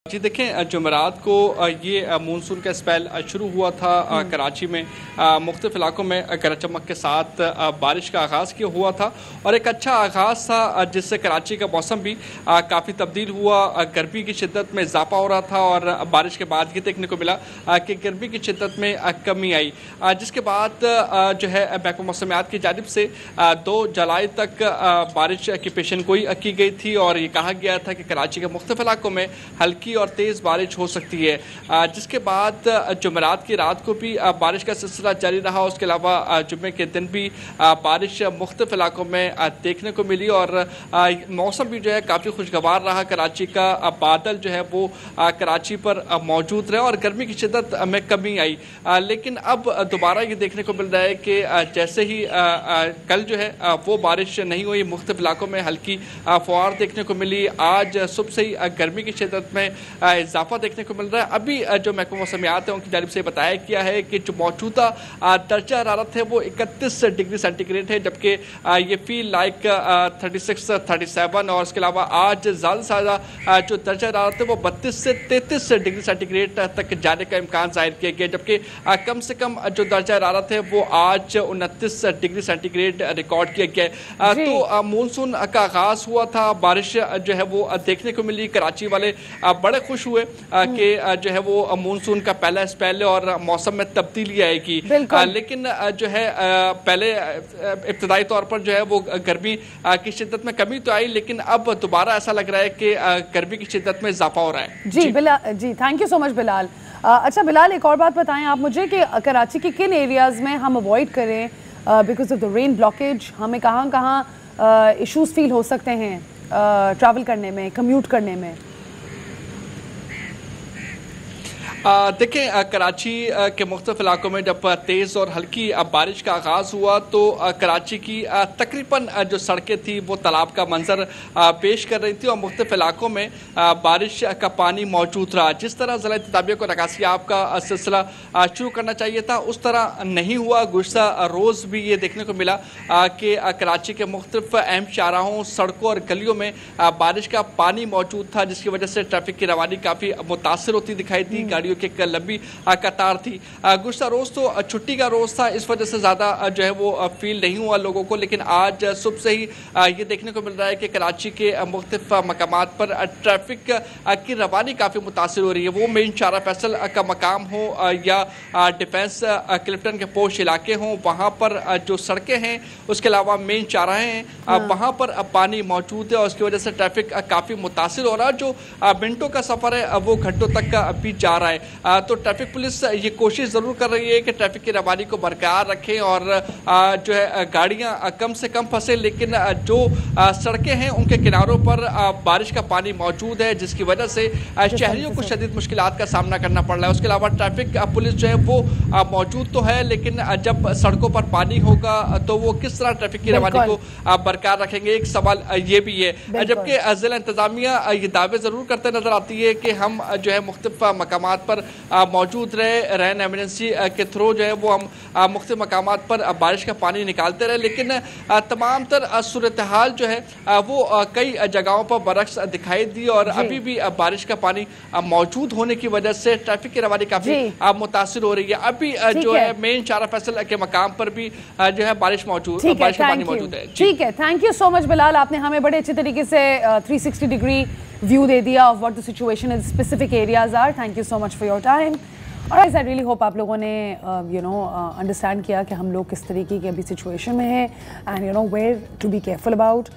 जी देखें, जुमेरात को ये मानसून का स्पेल शुरू हुआ था कराची में। मुख्तलिफ इलाकों में गरज चमक के साथ बारिश का आगाज़ किया हुआ था और एक अच्छा आगाज़ था जिससे कराची का मौसम भी काफ़ी तब्दील हुआ। गर्मी की शिद्दत में इजाफा हो रहा था और बारिश के बाद ये देखने को मिला कि गर्मी की शिद्दत में कमी आई, जिसके बाद जो है महकमा मौसमियात की जानिब से 2 जुलाई तक बारिश की पेशन गोई की गई थी और ये कहा गया था कि कराची के मुख्तलिफ इलाकों में हल्की और तेज़ बारिश हो सकती है। जिसके बाद जुमेरात की रात को भी बारिश का सिलसिला जारी रहा। उसके अलावा जुम्मे के दिन भी बारिश मुख्तलिफ इलाकों में देखने को मिली और मौसम भी जो है काफ़ी खुशगवार रहा। कराची का बादल जो है वो कराची पर मौजूद रहे और गर्मी की शिद्दत में कमी आई। लेकिन अब दोबारा ये देखने को मिल रहा है कि जैसे ही कल जो है वो बारिश नहीं हुई, मुख्तलिफ इलाकों में हल्की फुहार देखने को मिली। आज सुबह से ही गर्मी की शिद्दत में इजाफा देखने को मिल रहा है। अभी जो महकमा मौसमियात है उनकी जानिब से बताया गया है कि जो मौजूदा दर्जा हरारत है वो 31 डिग्री सेंटीग्रेड है, जबकि ये फील लाइक 36 37 और इसके अलावा आज ज़्यादा से ज़्यादा जो दर्जा हरारत है वो 32 से 33 डिग्री सेंटीग्रेड तक जाने का इम्कान जाहिर किया गया, जबकि कम से कम जो दर्जा हरारत है वो आज 29 डिग्री सेंटीग्रेड रिकॉर्ड किया गया है। तो मानसून का आगाज़ हुआ था, बारिश जो है वो देखने को मिली। कराची वाले बड़े खुश हुए कि जो है वो मानसून का पहला स्पेल और मौसम में तब्दीली आएगी। लेकिन जो है पहले इब्तदाई तौर पर जो है वो गर्मी की शिद्दत में कमी तो आई, लेकिन अब दोबारा ऐसा लग रहा है कि गर्मी की शिद्दत में इजाफा हो रहा है। जी thank you so much Bilal. अच्छा बिलाल, एक और बात बताएं आप मुझे कि कराची के किन एरियाज में हम अवॉइड करें because of the rain blockage, हमें कहाँ इश्यूज फील हो सकते हैं ट्रैवल करने में, कम्यूट करने में? देखें, कराची के मुख्तलिफ इलाकों में जब तेज़ और हल्की बारिश का आगाज़ हुआ तो कराची की तकरीबन जो सड़कें थी वो तालाब का मंजर पेश कर रही थी और मुख्तलिफ इलाकों में बारिश का पानी मौजूद रहा। जिस तरह ज़िला इंतज़ामिया को निकासियाब का सिलसिला शुरू करना चाहिए था उस तरह नहीं हुआ। गुज़श्ता रोज़ भी ये देखने को मिला कि कराची के मुख्तलिफ अहम शाहराहों, सड़कों और गलियों में बारिश का पानी मौजूद था, जिसकी वजह से ट्रैफिक की रवानी काफ़ी मुतासिर होती दिखाई दी। गाड़ियों की एक लंबी कतार थी। गुज़श्ता रोज़ तो छुट्टी का रोज़ था, इस वजह से ज़्यादा जो है वो फील नहीं हुआ लोगों को, लेकिन आज सुबह से ही ये देखने को मिल रहा है कि कराची के मुख्तलिफ मकामात पर ट्रैफिक की रवानी काफ़ी मुतासिर हो रही है। वो मेन शारा फैसल का मकाम हो या डिफेंस क्लिफ्टन के पोश इलाके हों, वहाँ पर जो सड़कें हैं उसके अलावा मेन शाहराहें हैं वहाँ पर पानी मौजूद है और उसकी वजह से ट्रैफिक काफ़ी मुतासिर हो रहा है। जो मिनटों का सफ़र है वो घंटों तक भी जा रहा है। तो ट्रैफिक पुलिस ये कोशिश ज़रूर कर रही है कि ट्रैफिक की रवानी को बरकरार रखें और जो है गाड़ियां कम से कम फंसे, लेकिन जो सड़कें हैं उनके किनारों पर बारिश का पानी मौजूद है, जिसकी वजह से शहरियों को शदीद मुश्किलात का सामना करना पड़ रहा है। उसके अलावा ट्रैफिक पुलिस जो है वो मौजूद तो है, लेकिन जब सड़कों पर पानी होगा तो वो किस तरह ट्रैफिक की रवानी को बरकरार रखेंगे, एक सवाल ये भी है। जबकि ज़िला इंतज़ामिया ये दावे ज़रूर करते नजर आती है कि हम जो है मुख्तलिफ मकामात पर मौजूद रहे, रैन एमरजेंसी के थ्रू जो है वो हम मुख्तलिफ मकामात पर बारिश का पानी निकालते रहे, लेकिन तमाम तर सूरत हाल जो है वो कई जगहों पर बरक्स दिखाई दी और अभी भी बारिश का पानी मौजूद होने की वजह से ट्रैफिक की रवानी काफ़ी मुतासिर हो रही है। अभी जो है मेन शारा फैसल के मकाम पर भी जो है बारिश का पानी मौजूद है। ठीक है, thank you so much Bilal, आपने हमें बड़े अच्छे तरीके से 360 डिग्री व्यू दे दिया of what the situation in specific areas are. Thank you so much for your time और आई रियली होप आप लोगों ने अंडरस्टैंड किया कि हम लोग किस तरीके की अभी सिचुएशन में है and where to be careful about.